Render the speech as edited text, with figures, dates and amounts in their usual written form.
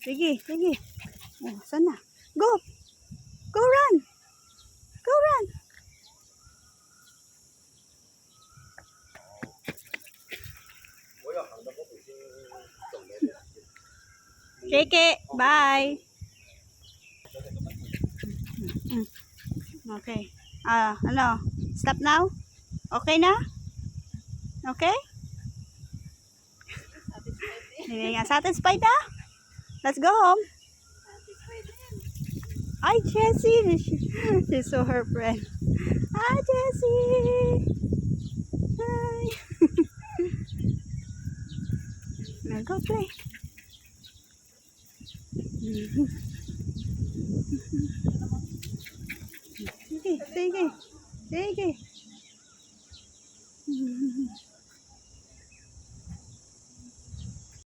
Sige, sige. Oh, sana. Go! Go run! Go run! Keke, bye! Okay. Ano? Stop now? Okay na? Okay? Hindi nga. Satisfied na? Let's go home. Hi, Jessie. She saw her friend. Hi, Jessie. Hi. Now go play. Sige, sige. Sige.